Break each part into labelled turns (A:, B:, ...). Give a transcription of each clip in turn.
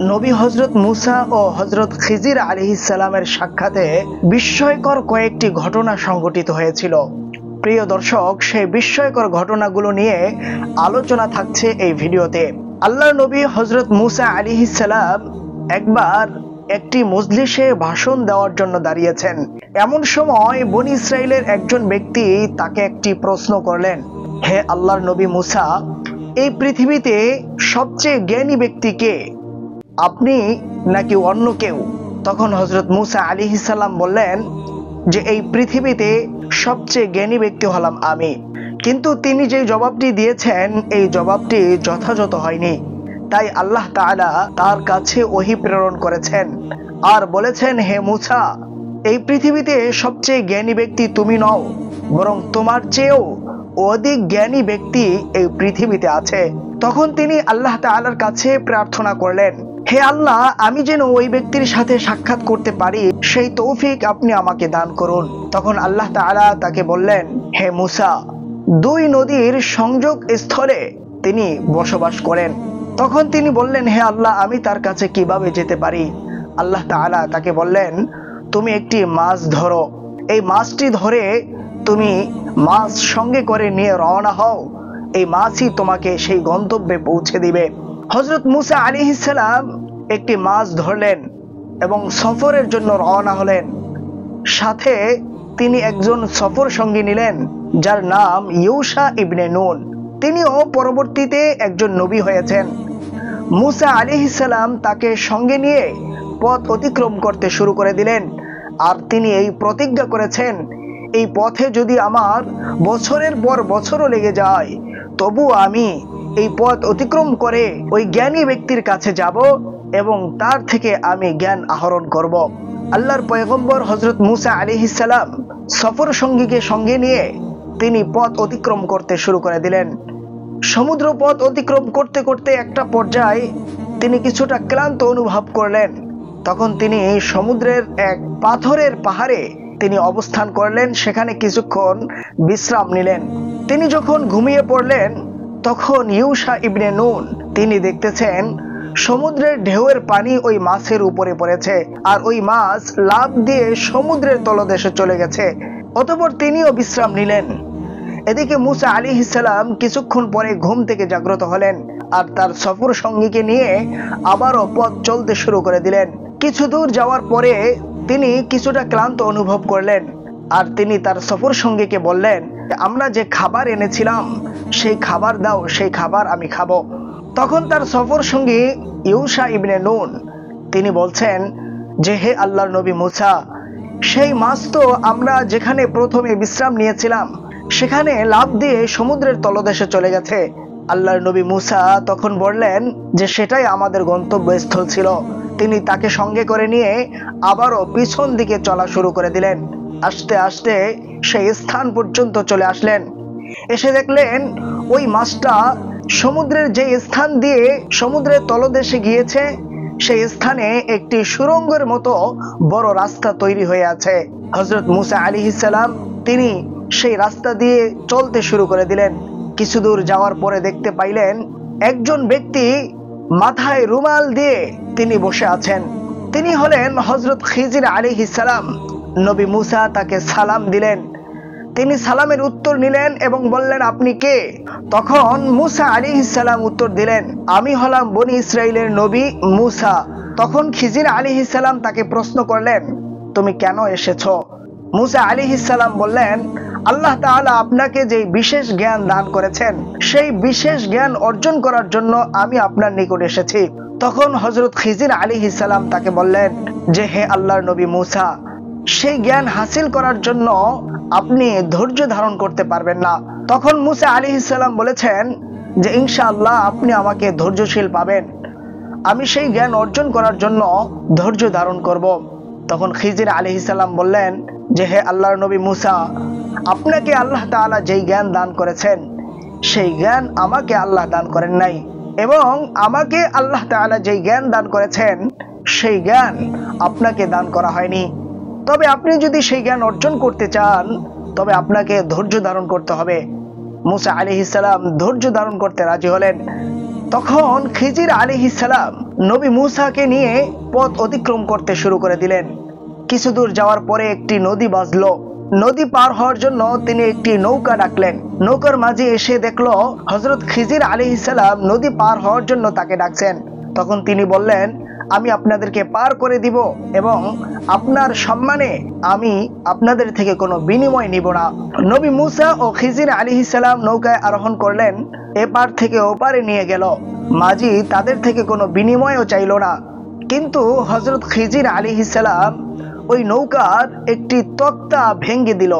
A: নবী হযরত মুসা ও হযরত খিজির আলাইহিস সালামের সাক্ষাতে বিস্ময়কর কয়েকটি ঘটনা সংঘটিত হয়েছিল। প্রিয় দর্শক, সেই বিস্ময়কর ঘটনাগুলো নিয়ে আলোচনা থাকছে এই ভিডিওতে। আল্লাহর নবী হযরত মুসা আলাইহিস সালাম একবার একটি মজলিসে ভাষণ দেওয়ার জন্য দাঁড়িয়েছেন। এমন সময় বনী ইসরাইলের একজন ব্যক্তি তাকে একটি প্রশ্ন করলেন, হে আল্লাহর নবী মুসা, এই পৃথিবীতে সবচেয়ে জ্ঞানী ব্যক্তি কে, আপনি নাকি অন্য কেউ? তখন হযরত মুসা আলাইহিস সালাম বললেন যে এই পৃথিবীতে সবচেয়ে জ্ঞানী ব্যক্তি হলাম আমি। কিন্তু তিনি যে জবাবটি দিয়েছেন এই জবাবটি যথাযথ হয়নি। তাই আল্লাহ তাআলা তার কাছে ওহী প্রেরণ করেছেন আর বলেছেন, হে মুসা, এই পৃথিবীতে সবচেয়ে জ্ঞানী ব্যক্তি তুমি নও, বরং তোমার চেয়েও অধিক জ্ঞানী ব্যক্তি এই পৃথিবীতে আছে। তখন তিনি আল্লাহ তাআলার কাছে প্রার্থনা করলেন, হে আল্লাহ, আমি যেন ওই ব্যক্তির সাথে সাক্ষাৎ করতে পারি সেই তৌফিক আপনি আমাকে দান করুন। তখন আল্লাহ তাআলা তাকে বললেন, হে মুসা, দুই নদীর সংযোগ স্থলে তিনি বসবাস করেন। তখন তিনি বললেন, হে আল্লাহ, আমি তার কাছে কিভাবে যেতে পারি? আল্লাহ তাআলা তাকে বললেন, তুমি একটি মাছ ধরো, এই মাছটি ধরে তুমি মাছ সঙ্গে করে নিয়ে রওনা হও, এই মাছই তোমাকে সেই গন্তব্যে পৌঁছে দিবে। হযরত মুসা আলাইহিস সালাম একটি মাছ ধরলেন এবং সফরের জন্য রওনা হলেন। সাথে তিনি একজন সফর সঙ্গী নিলেন যার নাম ইউশা ইবনে নুন। তিনিও পরবর্তীতে একজন নবী হয়েছেন। মুসা আলাইহিস সালাম তাকে সঙ্গে নিয়ে পথ অতিক্রম করতে শুরু করে দিলেন আর তিনি এই প্রতিজ্ঞা করেছেন, এই পথে যদি আমার বছরের পর বছরও লেগে যায় তবু আমি এই পথ অতিক্রম করে ওই জ্ঞানী ব্যক্তির কাছে যাব এবং তার থেকে আমি জ্ঞান আহরণ করব। আল্লাহর পয়গম্বর হযরত মুসা আলাইহিস সালাম সফর সঙ্গীকে সঙ্গে নিয়ে তিনি পথ অতিক্রম করতে শুরু করে দিলেন। সমুদ্র পথ অতিক্রম করতে করতে একটা পর্যায়ে তিনি কিছুটা ক্লান্ত অনুভব করলেন। তখন তিনি সমুদ্রের এক পাথরের পাহাড়ে তিনি অবস্থান করলেন, সেখানে কিছুক্ষণ বিশ্রাম নিলেন। তিনি যখন ঘুমিয়ে পড়লেন তখন ইউশা ইবনে নুন তিনি দেখতেছেন সমুদ্রের ঢেউয়ের পানি ওই মাছের উপরে পড়েছে আর ওই মাছ লাফ দিয়ে সমুদ্রের তলদেশে চলে গেছে। অতঃপর তিনিও বিশ্রাম নিলেন। এদিকে মুসা আলাইহিস সালাম কিছুক্ষণ পরে ঘুম থেকে জাগ্রত হলেন আর তার সফর সঙ্গীকে নিয়ে আবারও পথ চলতে শুরু করে দিলেন। কিছু দূর যাওয়ার পরে তিনি কিছুটা ক্লান্ত অনুভব করলেন আর তিনি তার সফর সঙ্গীকে বললেন, আমরা যে খাবার এনেছিলাম সেই খাবার দাও, সেই খাবার আমি খাবো। তখন তার সফর সঙ্গী ইউশা ইবনে নুন তিনি বলছেন যে, হে আল্লাহর নবী মুসা, সেই মাছ তো আমরা যেখানে প্রথমে বিশ্রাম নিয়েছিলাম সেখানে লাফ দিয়ে সমুদ্রের তলদেশে চলে গেছে। আল্লাহর নবী মুসা তখন বললেন যে সেটাই আমাদের গন্তব্যস্থল ছিল। তিনি তাকে সঙ্গে করে নিয়ে আবারও পিছন দিকে চলা শুরু করে দিলেন। আস্তে আস্তে সেই স্থান পর্যন্ত চলে আসলেন। এসে দেখলেন ওই মাছটা সমুদ্রের যে স্থান দিয়ে সমুদ্রের তলদেশে গিয়েছে সেই স্থানে একটি সুড়ঙ্গের মতো বড় রাস্তা তৈরি হয়ে আছে। হযরত মুসা আলাইহিস সালাম তিনি সেই রাস্তা দিয়ে চলতে শুরু করে দিলেন। কিছু দূর যাওয়ার পরে দেখতে পাইলেন একজন ব্যক্তি মাথায় রুমাল দিয়ে তিনি বসে আছেন। তিনি হলেন হযরত খিজির আলাইহিস সালাম। নবী মুসা তাকে সালাম দিলেন। তিনি সালামের উত্তর নিলেন এবং বললেন, আপনি কে? তখন মুসা আলাইহিস সালাম উত্তর দিলেন, আমি হলাম বনী ইসরাইলের নবী মুসা। তখন খিজির আলাইহিস সালাম তাকে প্রশ্ন করলেন, তুমি কেন এসেছো? মুসা আলাইহিস সালাম বললেন, আল্লাহ তাআলা আপনাকে যে বিশেষ জ্ঞান দান করেছেন সেই বিশেষ জ্ঞান অর্জন করার জন্য আমি আপনার নিকট এসেছি। তখন হযরত খিজির আলাইহিস সালাম তাকে বললেন যে, হে আল্লাহর নবী মুসা, সেই জ্ঞান হাসিল করার জন্য আপনি ধৈর্য ধারণ করতে পারবেন না। তখন মুসা আলাইহিস সালাম বলেছেন যে ইনশাআল্লাহ আপনি আমাকে ধৈর্যশীল পাবেন, আমি সেই জ্ঞান অর্জন করার জন্য ধৈর্য ধারণ করব। তখন খিজির আলাইহিস সালাম বললেন যে, হে আল্লাহর নবী মুসা, আপনাকে আল্লাহ তাআলা যেই জ্ঞান দান করেছেন সেই জ্ঞান আমাকে আল্লাহ দান করেন নাই, এবং আমাকে আল্লাহ তাআলা যেই জ্ঞান দান করেছেন সেই জ্ঞান আপনাকে দান করা হয়নি। তবে আপনি যদি সেই জ্ঞান অর্জন করতে চান তবে আপনাকে ধৈর্য ধারণ করতে হবে। মুসা আলাইহিস সালাম ধৈর্য ধারণ করতে রাজি হলেন। তখন খিজির আলাইহিস সালাম নবী মূসাকে নিয়ে পথ অতিক্রম করতে শুরু করে দিলেন। কিছু দূর যাওয়ার পরে একটি নদী বাজলো। নদী পার হওয়ার জন্য তিনি একটি নৌকা ডাকলেন। নৌকার মাঝে এসে দেখলো হযরত খিজির আলাইহিস সালাম নদী পার হওয়ার জন্য তাকে ডাকছেন। তখন তিনি বললেন, আমি আপনাদেরকে পার করে দিব এবং আপনার সম্মানে আমি আপনাদের থেকে কোনো বিনিময় নিব না। নবী মূসা ও খিজির আলাইহিস সালাম নৌকায় আরোহণ করলেন, এপার থেকে ওপারে নিয়ে গেল। মাঝি তাদের থেকে কোনো বিনিময়ও চাইল না। কিন্তু হযরত খিজির আলাইহিস সালাম ওই নৌকার একটি তক্তা ভেঙে দিল।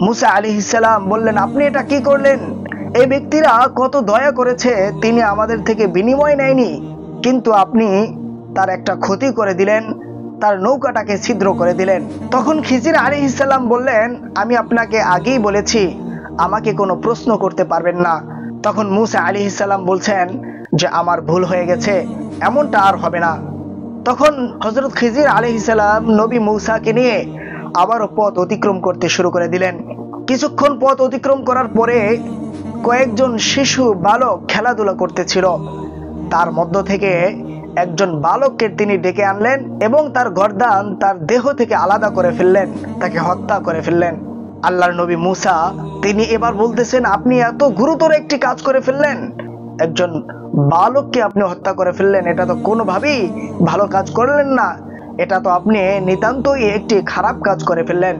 A: মূসা আলাইহিস সালাম বললেন, আপনি এটা কি করলেন? এই ব্যক্তিরা কত দয়া করেছে, তিনি আমাদের থেকে বিনিময় নেয়নি, কিন্তু আপনি তার একটা ক্ষতি করে দিলেন, তার নৌকাটাকে ছিদ্র করে দিলেন। তখন খিজির আলাইহিস সালাম বললেন, আমি আপনাকে আগেই বলেছি আমাকে কোনো প্রশ্ন করতে পারবেন না। তখন মূসা আলাইহিস সালাম বলছেন যে আমার ভুল হয়ে গেছে, এমনটা আর হবে না। তখন হযরত খিজির আলাইহিস সালাম নবী মূসাকে নিয়ে আবারও পথ অতিক্রম করতে শুরু করে দিলেন। কিছুক্ষণ পথ অতিক্রম করার পরে কয়েকজন শিশু বালক খেলাধুলা করতেছিল। তার মধ্য থেকে একজন বালককে তিনি ডেকে আনলেন এবং তার গর্দান তার দেহ থেকে আলাদা করে ফেললেন, তাকে হত্যা করে ফেললেন। আল্লাহর নবী মূসা তিনি এবার বলতেছেন, আপনি এত গুরুতর একটি কাজ করে ফেললেন, একজন বালককে আপনি হত্যা করে ফেললেন, এটা তো কোনোভাবেই ভালো কাজ করলেন না, এটা তো আপনি নিতান্তই একটি খারাপ কাজ করে ফেললেন।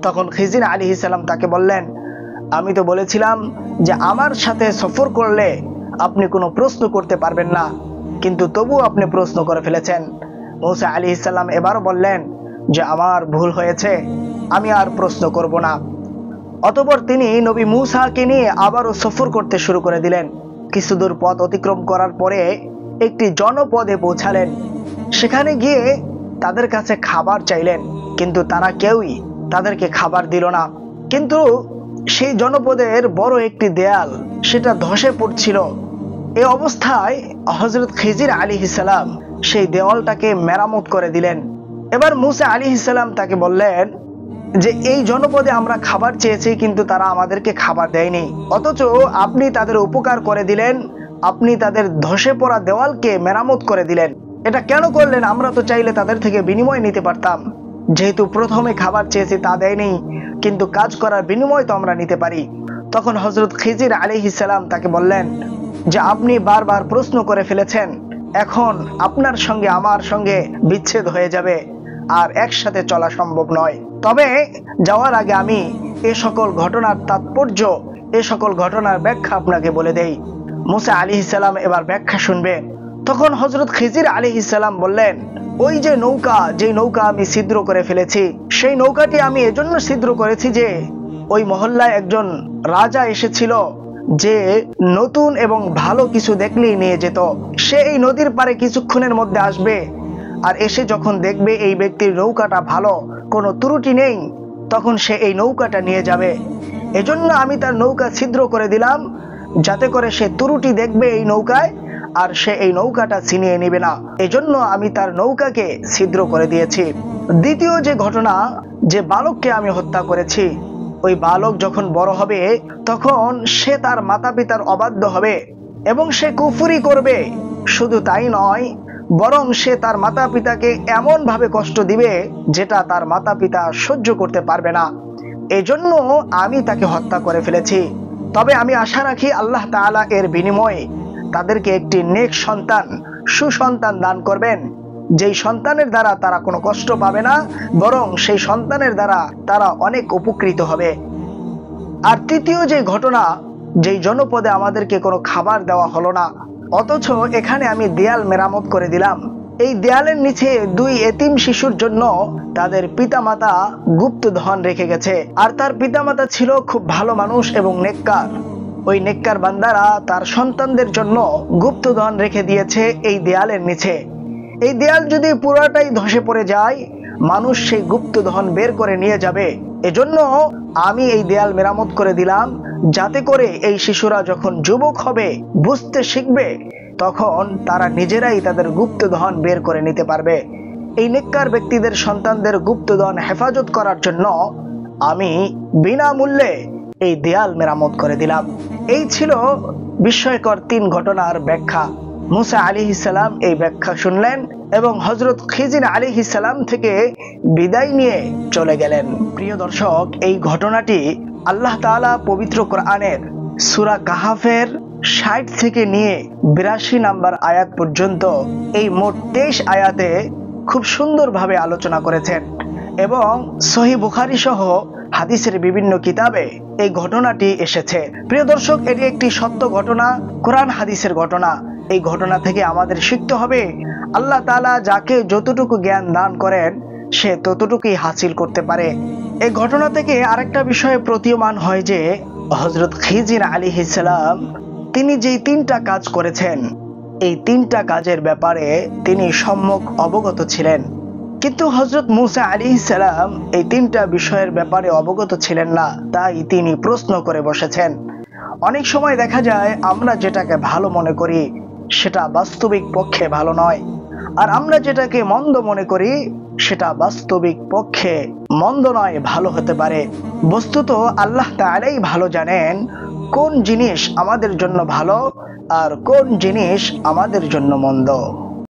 A: তখন খিজির আলাইহিস সালাম তাকে বললেন, আমি তো বলেছিলাম যে আমার সাথে সফর করলে আপনি কোনো প্রশ্ন করতে পারবেন না, কিন্তু তবুও আপনি প্রশ্ন করে ফেলেছেন। মূসা আলাইহিস সালাম এবারও বললেন যে আমার ভুল হয়েছে, আমি আর প্রশ্ন করব না। অতঃপর তিনি নবী মূসাকে নিয়ে আবারও সফর করতে শুরু করে দিলেন। কিছু দূর পথ অতিক্রম করার পরে একটি জনপদে পৌঁছালেন। সেখানে গিয়ে তাদের কাছে খাবার চাইলেন, কিন্তু তারা কেউই তাদেরকে খাবার দিল না। কিন্তু সেই জনপদের বড় একটি দেয়াল সেটা ধসে পড়ছিল। এই অবস্থায় হযরত খিজির আলাইহিস সালাম সেই দেওয়ালটাকে মেরামত করে দিলেন। এবার মূসা আলাইহিস সালাম তাকে বললেন যে এই জনপদে আমরা খাবার চেয়েছি, কিন্তু তারা আমাদেরকে খাবার দেয়নি, অথচ আপনি তাদের উপকার করে দিলেন, আপনি তাদের ধসে পড়া দেওয়ালকে মেরামত করে দিলেন, এটা কেন করলেন? আমরা তো চাইলে তাদের থেকে বিনিময় নিতে পারতাম, যেহেতু প্রথমে খাবার চেয়েছি তা দেয়নি, কিন্তু কাজ করার বিনিময় তো আমরা নিতে পারি। তখন হযরত খিজির আলাইহিস সালাম তাকে বললেন যে আপনি বারবার প্রশ্ন করে ফেলেছেন, এখন আপনার সঙ্গে আমার সঙ্গে বিচ্ছেদ হয়ে যাবে, আর একসাথে চলা সম্ভব নয়। তবে যাওয়ার আগে আমি এ সকল ঘটনার তাৎপর্য, এ সকল ঘটনার ব্যাখ্যা আপনাকে বলে দেই। মূসা আলাইহিস সালাম এবার ব্যাখ্যা শুনবেন। তখন হযরত খিজির আলাইহিস সালাম বললেন, ওই যে নৌকা, যে নৌকা আমি ছিদ্র করে ফেলেছি, সেই নৌকাটি আমি এজন্য ছিদ্র করেছি যে ওই মহল্লায় একজন রাজা এসেছিল, যে নতুন এবং ভালো কিছু দেখলেই নিয়ে যেত। সে এই নদীর পারে কিছুক্ষণের মধ্যে আসবে, আর এসে যখন দেখবে এই ব্যক্তির নৌকাটা ভালো, কোনো ত্রুটি নেই, তখন সে এই নৌকাটা নিয়ে যাবে। এজন্য আমি তার নৌকা ছিদ্র করে দিলাম, যাতে করে সে ত্রুটি দেখবে এই নৌকায়, আর সে এই নৌকাটা ছিনিয়ে নেবে না। এজন্য আমি তার নৌকাকে ছিদ্র করে দিয়েছি। দ্বিতীয় যে ঘটনা, যে বালককে আমি হত্যা করেছি, ওই বালক যখন বড় হবে তখন সে তার মাতা পিতার অবাধ্য হবে এবং সে কুফরি করবে। শুধু তাই নয়, বরং সে তার মাতা পিতাকে এমন ভাবে কষ্ট দিবে যেটা তার মাতা পিতা সহ্য করতে পারবে না। এজন্য আমি তাকে হত্যা করে ফেলেছি। তবে আমি আশা রাখি আল্লাহ তাআলা এর বিনিময়ে তাদেরকে একটি নেক সন্তান, সুসন্তান দান করবেন, যেই সন্তানের দ্বারা তারা কোনো কষ্ট পাবে না, বরং সেই সন্তানের দ্বারা তারা অনেক উপকৃত হবে। আর তৃতীয় যে ঘটনা, যেই জনপদে আমাদেরকে কোনো খাবার দেওয়া হলো না, অথচ এখানে আমি দেয়াল মেরামত করে দিলাম। এই দেয়ালের নিচে দুই এতিম শিশুর জন্য তাদের পিতামাতা গুপ্তধন রেখে গেছে, আর তার পিতামাতা ছিল খুব ভালো মানুষ এবং নেককার। ওই নেককার বান্দারা তার সন্তানদের জন্য গুপ্তধন রেখে দিয়েছে এই দেয়ালের নিচে। এই দেয়াল যদি পুরোটাই ধসে পড়ে যায়, মানুষ সেই গুপ্তধন বের করে নিয়ে যাবে। এজন্য আমি এই দেয়াল মেরামত করে দিলাম, যাতে করে এই শিশুরা যখন যুবক হবে, বুঝতে শিখবে, তখন তারা নিজেরাই তাদের গুপ্তধন বের করে নিতে পারবে। এই নেককার ব্যক্তিদের সন্তানদের গুপ্তধন হেফাজত করার জন্য আমি বিনামূল্যে এই দেয়াল মেরামত করে দিলাম। এই ছিল বিস্ময়কর তিন ঘটনার ব্যাখ্যা। মুসা আলাইহিস সালাম এই ব্যাখ্যা শুনলেন এবং হযরত খিজির আলাইহিস সালাম থেকে বিদায় নিয়ে চলে গেলেন। প্রিয় দর্শক, এই ঘটনাটি আল্লাহ তাআলা পবিত্র কোরআনের সূরা কাহাফের ৬০ থেকে নিয়ে ৮২ নম্বর আয়াত পর্যন্ত এই মোট ২৩ আয়াতে খুব সুন্দরভাবে আলোচনা করেছেন এবং সহিহ বুখারী সহ হাদিসের বিভিন্ন কিতাবে এই ঘটনাটি এসেছে। প্রিয় দর্শক, এটি একটি সত্য ঘটনা, কোরআন হাদিসের ঘটনা। এই ঘটনা থেকে আমাদের শিখতে হবে আল্লাহ তাআলা যাকে যতটুকু জ্ঞান দান করেন সে ততটুকুই হাসিল করতে পারে। এই ঘটনা থেকে আরেকটা বিষয় প্রতীয়মান হয় যে হযরত খিজির আলাইহিস সালাম তিনি যেই ৩টা কাজ করেছেন এই ৩টা কাজের ব্যাপারে তিনি সম্যক অবগত ছিলেন, কিন্তু হযরত মুসা আলাইহিস সালাম এই ৩টা বিষয়ের ব্যাপারে অবগত ছিলেন না, তাই তিনি প্রশ্ন করে বসেছেন। অনেক সময় দেখা যায় আমরা যেটাকে ভালো মনে করি সেটা বাস্তবিক পক্ষে ভালো নয়, আর আমরা যেটাকে মন্দ মনে করি সেটা বাস্তবিক পক্ষে মন্দ নয়, ভালো হতে পারে। বস্তুত আল্লাহ তাআলাই ভালো জানেন কোন জিনিস আমাদের জন্য ভালো আর কোন জিনিস আমাদের জন্য মন্দ।